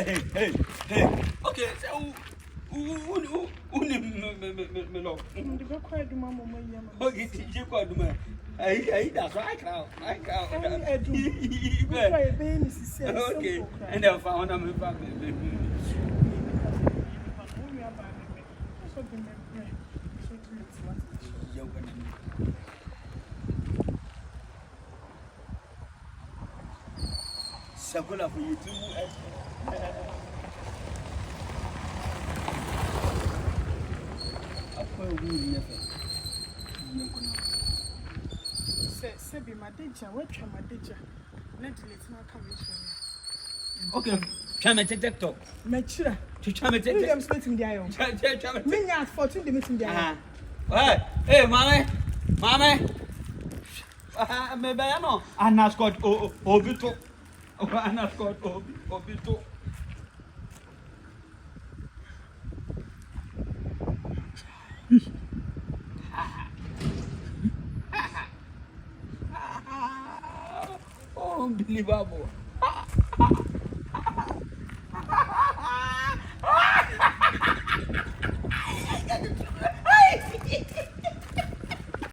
Hey. Okay, so me lo. The go quiet mama mama. Okay, you quite do. I that's why I can't. Okay, and I found I'm Sakula for you too. Say be my teacher, what try my teacher. Let it not come in. Okay, try my TikTok. Mature. To try my I'm TikTok. splitting the iron. Try Me not 14 the meeting there. Hey, mommy. Maybe I know. Anna Scott Obito. Anna Scott Obito. Unbelievable.